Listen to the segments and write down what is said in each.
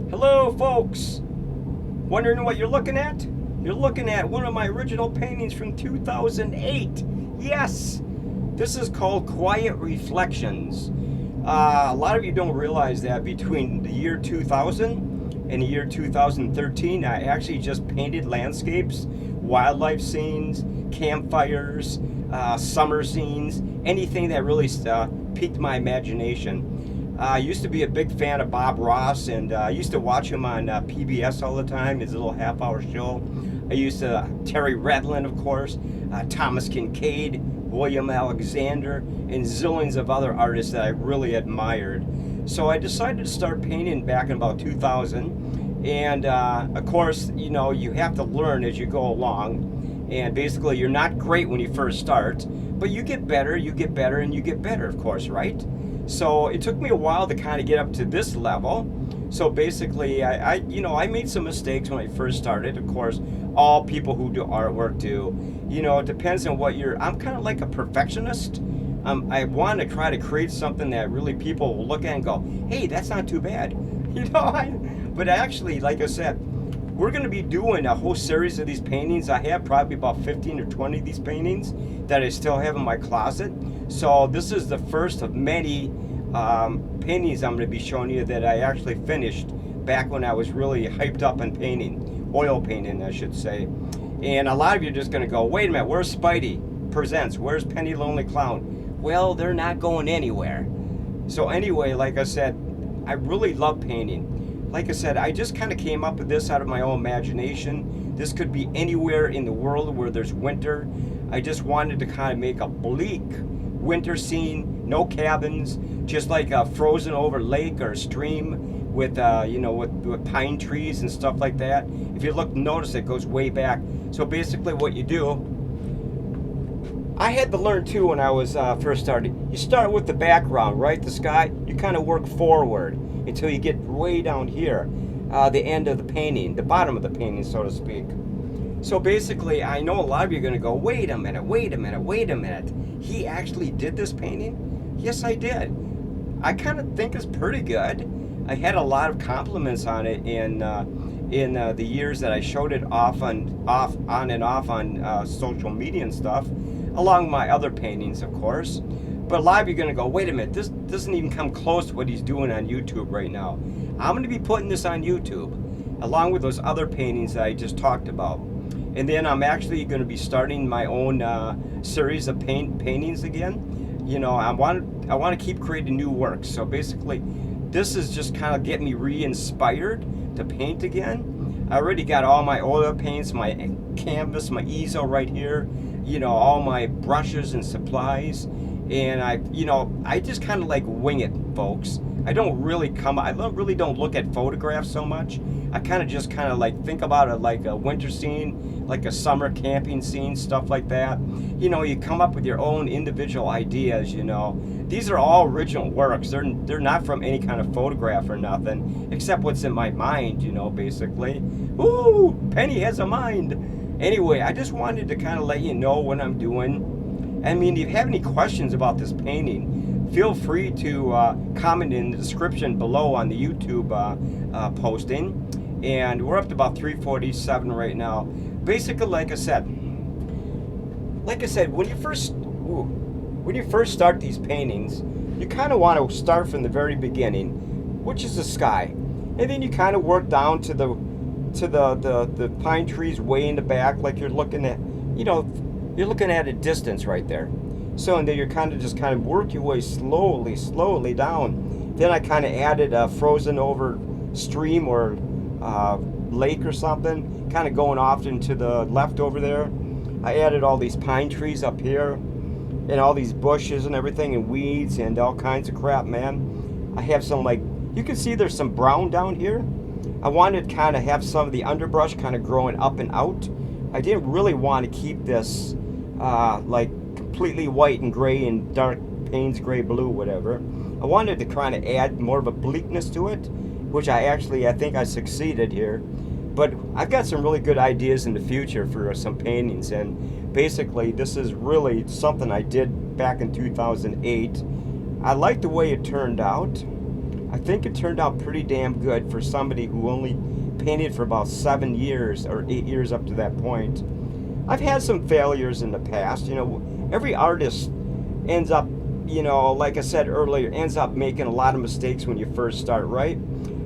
Hello, folks. Wondering what you're looking at? You're looking at one of my original paintings from 2008. Yes, this is called Quiet Reflections. A lot of you don't realize that between the year 2000 and the year 2013, I actually just painted landscapes, wildlife scenes, campfires, summer scenes, anything that really piqued my imagination. I used to be a big fan of Bob Ross, and I used to watch him on PBS all the time, his little half-hour show. I used to, Terry Redlin, of course, Thomas Kincaid, William Alexander, and zillions of other artists that I really admired. So I decided to start painting back in about 2000. And of course, you have to learn as you go along. And basically, you're not great when you first start, but you get better, and you get better, of course, right? So it took me a while to kind of get up to this level. So basically, I made some mistakes when I first started. Of course, all people who do artwork do. It depends on what I'm kind of like a perfectionist. I want to try to create something that really people will look at and go, hey, that's not too bad. But actually, like I said, we're going to be doing a whole series of these paintings. I have probably about 15 or 20 of these paintings that I still have in my closet. So this is the first of many paintings I'm going to be showing you that I actually finished back when I was really hyped up on painting, oil painting, I should say. And a lot of you are just going to go, wait a minute, where's Spidey Presents? Where's Penny Lonely Clown? Well, they're not going anywhere. So anyway, like I said, I really love painting. Like I said, I just kind of came up with this out of my own imagination. This could be anywhere in the world where there's winter. I just wanted to kind of make a bleak winter scene, no cabins, just like a frozen over lake or stream with with pine trees and stuff like that. If you look, notice it goes way back. So basically what you do, I had to learn too when I was first starting. You start with the background, right? The sky, you kind of work forward until you get way down here, the end of the painting, the bottom of the painting, so to speak. So basically, I know a lot of you are going to go, wait a minute. He actually did this painting? Yes, I did. I kind of think it's pretty good. I had a lot of compliments on it in the years that I showed it on and off on social media and stuff, along with my other paintings, of course. But a lot of you are going to go, wait a minute, this doesn't even come close to what he's doing on YouTube right now. I'm going to be putting this on YouTube, along with those other paintings that I just talked about. And then I'm actually going to be starting my own series of paintings again. I want to keep creating new works. So basically, this is just kind of getting me re-inspired to paint again. I already got all my oil paints, my canvas, my easel right here. All my brushes and supplies. And I just kind of like wing it, folks. I really don't look at photographs so much. I just like think about it like a winter scene, like a summer camping scene, stuff like that. You come up with your own individual ideas, These are all original works. They're not from any kind of photograph or nothing, except what's in my mind, basically. Ooh, Penny has a mind. Anyway, I just wanted to kind of let you know what I'm doing. I mean, if you have any questions about this painting, feel free to comment in the description below on the YouTube posting. And we're up to about 347 right now. Basically, like I said, when you first start these paintings, you kind of want to start from the very beginning, which is the sky, and then you kind of work down to the pine trees way in the back, like you're looking at a distance right there. So and then you're kind of work your way slowly down. Then I kind of added a frozen over stream or lake or something, kind of going off into the left over there. I added all these pine trees up here and all these bushes and everything and weeds and all kinds of crap, man. I have some, like, you can see there's some brown down here. I wanted to kind of have some of the underbrush kind of growing up and out. I didn't really want to keep this like completely white and gray and dark Payne's gray blue, whatever. I wanted to kind of add more of a bleakness to it, which I think I succeeded here. But I've got some really good ideas in the future for some paintings, and basically this is really something I did back in 2008. I like the way it turned out. I think it turned out pretty damn good for somebody who only painted for about 7 years or 8 years up to that point. I've had some failures in the past. Every artist ends up, like I said earlier, ends up making a lot of mistakes when you first start, right?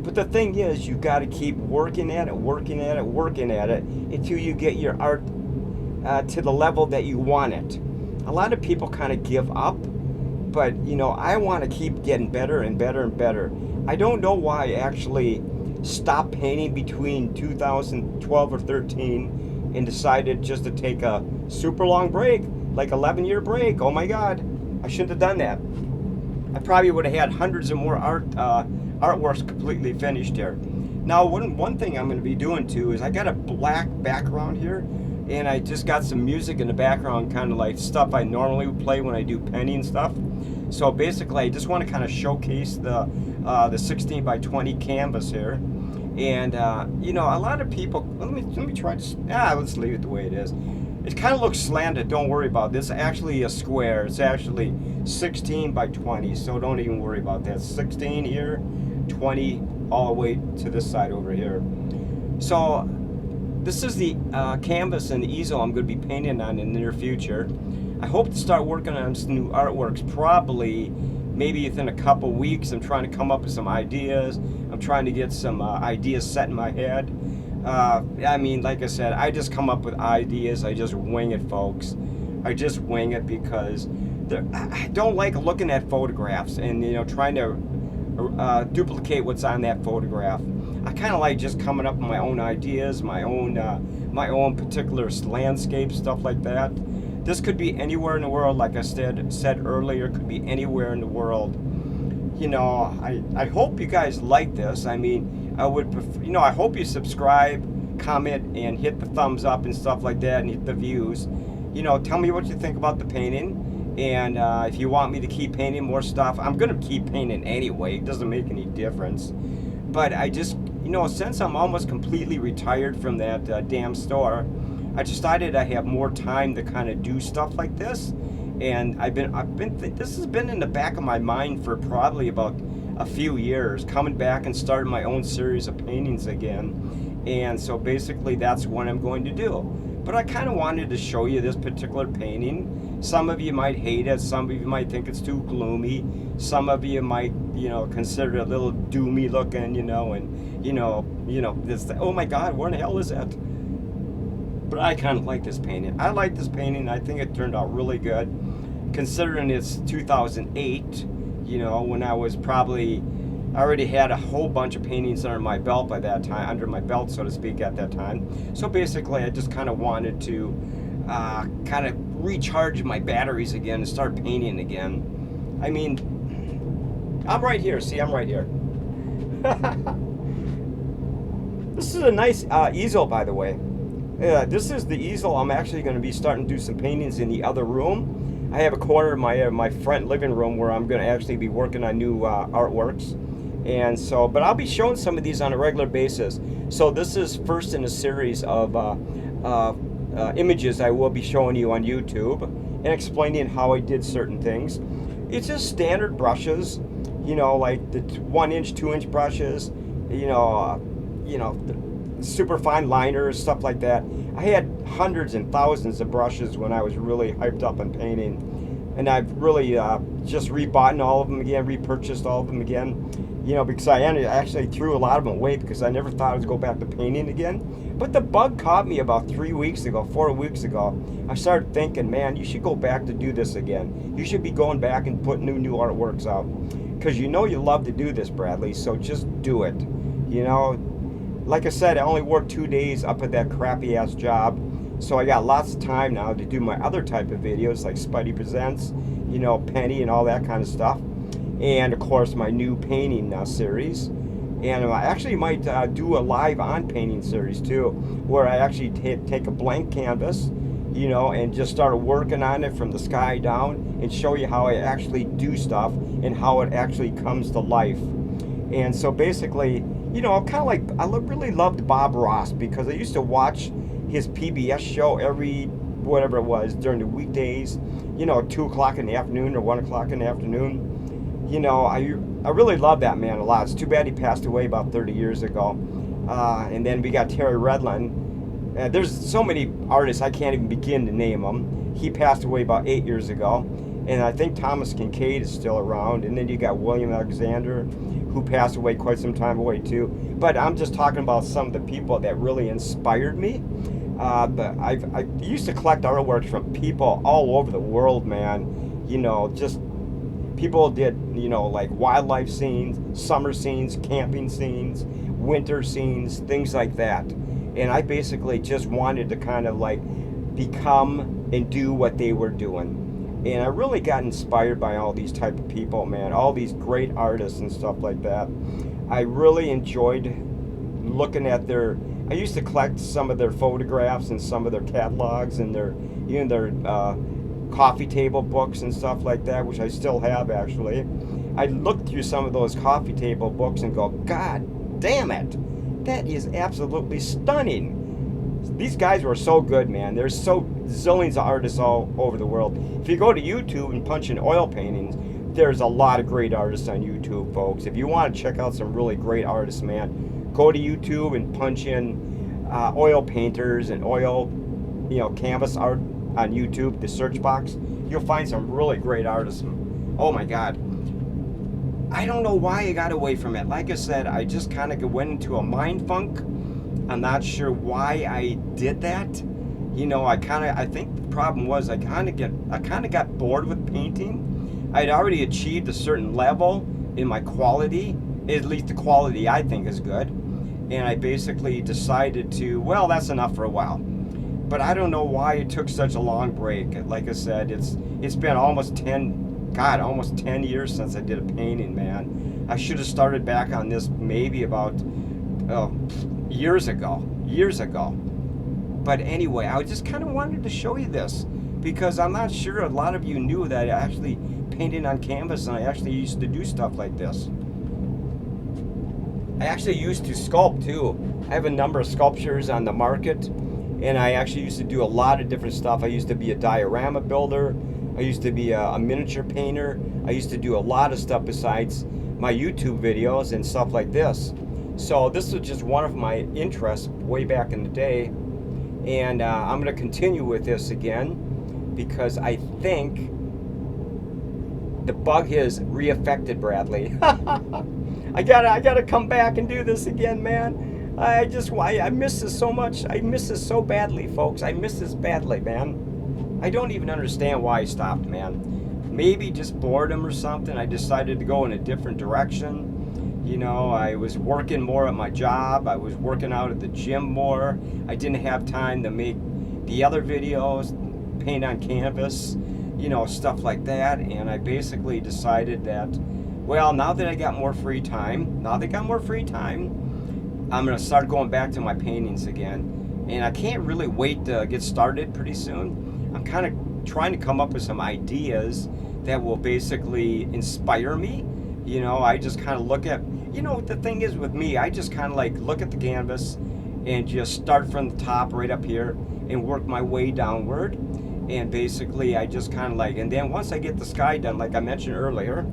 But the thing is, you got to keep working at it, working at it, working at it until you get your art to the level that you want it. A lot of people kind of give up, but I want to keep getting better and better and better. I don't know why I actually stopped painting between 2012 or 13 and decided just to take a super long break, like 11-year break. Oh my God, I shouldn't have done that. I probably would have had hundreds of more artworks completely finished here. Now, one thing I'm going to be doing too is I got a black background here, and I just got some music in the background, kind of like stuff I normally would play when I do penning stuff. So basically, I just want to kind of showcase the 16 by 20 canvas here. And a lot of people. Let me try to. Let's leave it the way it is. It kind of looks slanted. Don't worry about this. It's actually a square. It's actually 16 by 20. So don't even worry about that. 16 here, 20 all the way to this side over here. So this is the canvas and the easel I'm going to be painting on in the near future. I hope to start working on some new artworks probably maybe within a couple weeks. I'm trying to come up with some ideas. I'm trying to get some ideas set in my head. Like I said, I just come up with ideas. I just wing it, folks. I just wing it because I don't like looking at photographs and trying to duplicate what's on that photograph. I kind of like just coming up with my own ideas, my own particular landscape, stuff like that. This could be anywhere in the world, like I said earlier. Could be anywhere in the world. I hope you guys like this. I mean, I would prefer, I hope you subscribe, comment, and hit the thumbs up and stuff like that, and hit the views. Tell me what you think about the painting, and if you want me to keep painting more stuff, I'm gonna keep painting anyway. It doesn't make any difference. But I just, since I'm almost completely retired from that damn store, I decided I have more time to kind of do stuff like this, and this has been in the back of my mind for probably about a few years, coming back and starting my own series of paintings again. And so basically that's what I'm going to do. But I kind of wanted to show you this particular painting. Some of you might hate it, some of you might think it's too gloomy, some of you might, consider it a little doomy looking, and this, oh my God, where in the hell is that? But I kind of like this painting. I like this painting. I think it turned out really good, considering it's 2008. When I was I already had a whole bunch of paintings under my belt by that time, under my belt, so to speak, at that time. So basically, I just kind of wanted to kind of recharge my batteries again and start painting again. I mean, I'm right here. See, I'm right here. This is a nice easel, by the way. This is the easel. I'm actually going to be starting to do some paintings in the other room. I have a corner of my front living room where I'm going to actually be working on new artworks. And so, but I'll be showing some of these on a regular basis. So this is first in a series of images I will be showing you on YouTube and explaining how I did certain things. It's just standard brushes, like the 1-inch, 2-inch brushes, super fine liners, stuff like that. I had hundreds and thousands of brushes when I was really hyped up on painting, and I've really just rebought all of them again, repurchased all of them again, because I actually threw a lot of them away because I never thought I would go back to painting again. But the bug caught me about 4 weeks ago. I started thinking, man, you should go back to do this again. You should be going back and putting new artworks out, because you love to do this, Bradley, so just do it. Like I said, I only worked 2 days up at that crappy ass job, so I got lots of time now to do my other type of videos like Spidey Presents, Penny and all that kind of stuff, and of course my new painting series. And I actually might do a live on painting series too, where I actually take a blank canvas, and just start working on it from the sky down and show you how I actually do stuff and how it actually comes to life. And so basically, kind of like, I really loved Bob Ross because I used to watch his PBS show every, whatever it was, during the weekdays, 2 o'clock in the afternoon or 1 o'clock in the afternoon. you know, I really love that man a lot. It's too bad he passed away about 30 years ago. And then we got Terry Redlin. There's so many artists, I can't even begin to name them. He passed away about 8 years ago. And I think Thomas Kincaid is still around. And then you got William Alexander, who passed away quite some time away too. But I'm just talking about some of the people that really inspired me. But I used to collect artworks from people all over the world, man. You know, just people did, you know, like wildlife scenes, summer scenes, camping scenes, winter scenes, things like that. And I basically just wanted to kind of like become and do what they were doing. And I really got inspired by all these type of people, man, all these great artists and stuff like that. I really enjoyed looking at I used to collect some of their photographs and some of their catalogs and their, you know, their coffee table books and stuff like that, which I still have actually. I looked through some of those coffee table books and go, God damn it, that is absolutely stunning. These guys were so good, man. There's so zillions of artists all over the world. If you go to YouTube and punch in oil paintings, there's a lot of great artists on YouTube, folks. If you want to check out some really great artists, man, go to YouTube and punch in oil painters and oil, you know, canvas art on YouTube, the search box. You'll find some really great artists. Oh my God. I don't know why I got away from it. Like I said, I just kind of went into a mind funk. I'm not sure why I did that. You know, I think the problem was I kind of got bored with painting. I'd already achieved a certain level in my quality, at least the quality I think is good. And I basically decided to, well, that's enough for a while. But I don't know why it took such a long break. Like I said, it's been almost 10 years since I did a painting, man. I should have started back on this maybe about years ago. But anyway, I just kind of wanted to show you this because I'm not sure a lot of you knew that I actually painted on canvas and I actually used to do stuff like this. I actually used to sculpt too. I have a number of sculptures on the market and I actually used to do a lot of different stuff. I used to be a diorama builder. I used to be a miniature painter. I used to do a lot of stuff besides my YouTube videos and stuff like this. So this was just one of my interests way back in the day. And I'm going to continue with this again because I think the bug has reaffected Bradley. I gotta come back and do this again, man. I miss this so much. I miss this so badly, folks. I miss this badly, man. I don't even understand why I stopped, man. Maybe just boredom or something. I decided to go in a different direction. You know, I was working more at my job. I was working out at the gym more. I didn't have time to make the other videos, paint on canvas, you know, stuff like that. And I basically decided that, well, now that I got more free time, I'm going to start going back to my paintings again. And I can't really wait to get started pretty soon. I'm kind of trying to come up with some ideas that will basically inspire me. You know, I just kind of look at, you know, the thing is with me, I just kind of like look at the canvas and just start from the top right up here and work my way downward. And basically I just kind of like, and then once I get the sky done, like I mentioned earlier,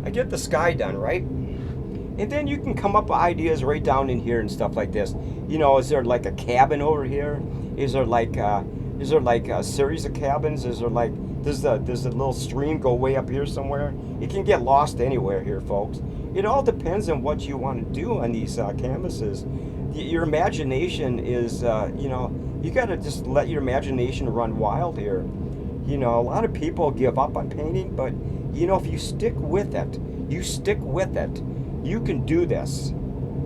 I get the sky done, right? And then you can come up with ideas right down in here and stuff like this. You know, is there like a cabin over here? Is there like a series of cabins? Is there like, does a little stream go way up here somewhere? It can get lost anywhere here, folks. It all depends on what you want to do on these canvases. Your imagination is, you know, you got to just let your imagination run wild here. You know, a lot of people give up on painting, but, you know, if you stick with it, you can do this.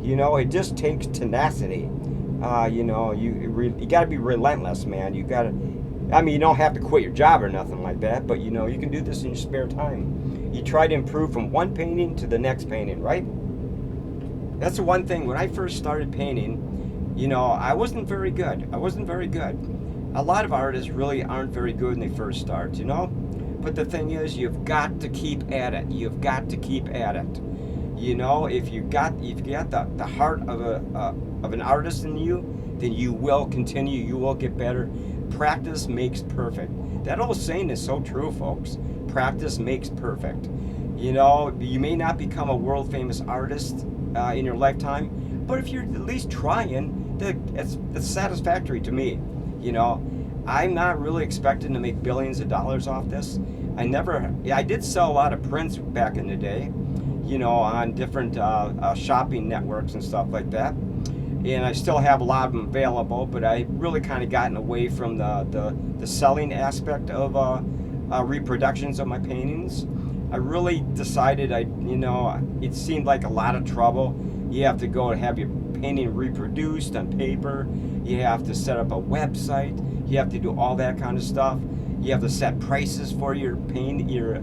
You know, it just takes tenacity. You know, you got to be relentless, man. You got to, I mean, you don't have to quit your job or nothing like that, but, you know, you can do this in your spare time. You try to improve from one painting to the next painting, right? That's the one thing. When I first started painting, you know, I wasn't very good. A lot of artists really aren't very good when they first start, you know? But the thing is, you've got to keep at it. You know, if you got the heart of an artist in you, then you will continue. You will get better. Practice makes perfect. That old saying is so true, folks. Practice makes perfect. You know, you may not become a world famous artist in your lifetime, but if you're at least trying, it's satisfactory to me. You know, I'm not really expecting to make billions of dollars off this. I did sell a lot of prints back in the day, you know, on different shopping networks and stuff like that. And I still have a lot of them available, but I really kind of gotten away from the selling aspect of reproductions of my paintings. I really decided it seemed like a lot of trouble. You have to go and have your painting reproduced on paper. You have to set up a website. You have to do all that kind of stuff. You have to set prices for your paper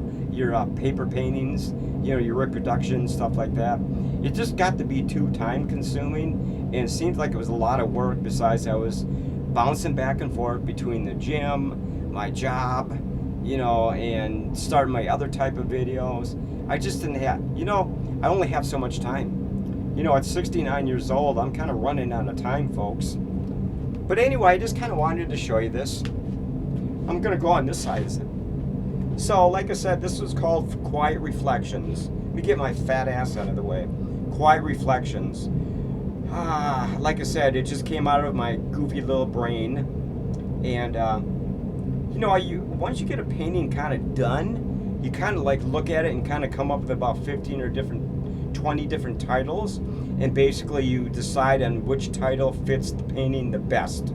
paintings, you know, your reproductions, stuff like that. It just got to be too time consuming, and it seemed like it was a lot of work. Besides, I was bouncing back and forth between the gym, my job, you know, and starting my other type of videos. I just didn't have, you know, I only have so much time. You know, at 69 years old, I'm kind of running out of time, folks. But anyway, I just kind of wanted to show you this. I'm going to go on this side. So, like I said, this was called Quiet Reflections. Let me get my fat ass out of the way. Quiet Reflections. Like I said, it just came out of my goofy little brain. And, you know, once you get a painting kind of done, you kind of like look at it and kind of come up with about 20 different titles. And basically you decide on which title fits the painting the best.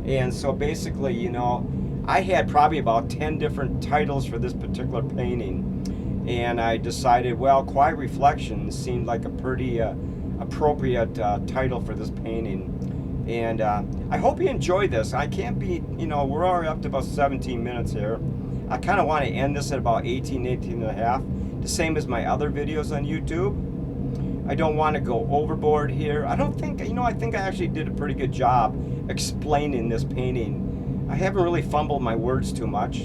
And so basically, you know, I had probably about 10 different titles for this particular painting, and I decided, well, Quiet Reflections seemed like a pretty appropriate title for this painting. And I hope you enjoyed this. I can't be, you know, we're already up to about 17 minutes here. I kind of want to end this at about 18 and a half, the same as my other videos on YouTube. I don't want to go overboard here. I think I actually did a pretty good job explaining this painting. I haven't really fumbled my words too much,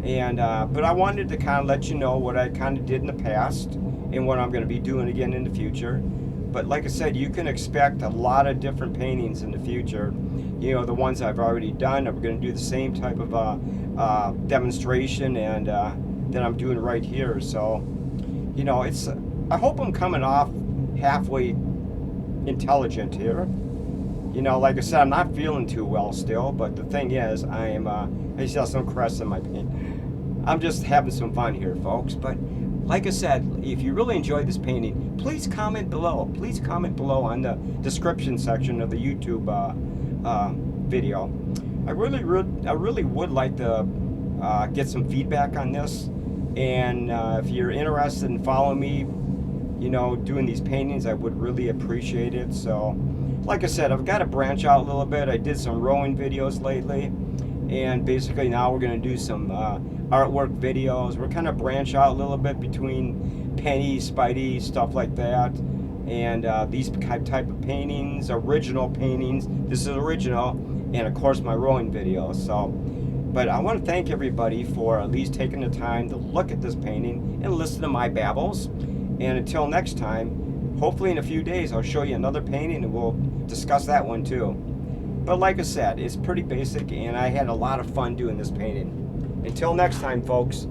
and but I wanted to kind of let you know what I kind of did in the past and what I'm going to be doing again in the future. But like I said, you can expect a lot of different paintings in the future. You know, the ones I've already done, I'm going to do the same type of demonstration and that I'm doing right here. So, you know, I hope I'm coming off halfway intelligent here. You know, like I said, I'm not feeling too well still, but the thing is, I just have some crest in my paint. I'm just having some fun here, folks. But like I said, if you really enjoyed this painting, please comment below. Please comment below on the description section of the YouTube video. I really would like to get some feedback on this. And if you're interested in following me, you know, doing these paintings, I would really appreciate it. So, like I said, I've got to branch out a little bit. I did some rowing videos lately, and basically now we're going to do some artwork videos. We're kind of branch out a little bit between Penny, Spidey, stuff like that, and these type of paintings, original paintings. This is original, and of course my rowing videos. So, but I want to thank everybody for at least taking the time to look at this painting and listen to my babbles. And until next time, hopefully in a few days, I'll show you another painting and we'll discuss that one too. But like I said, it's pretty basic, and I had a lot of fun doing this painting. Until next time, folks,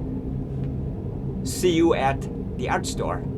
see you at the art store.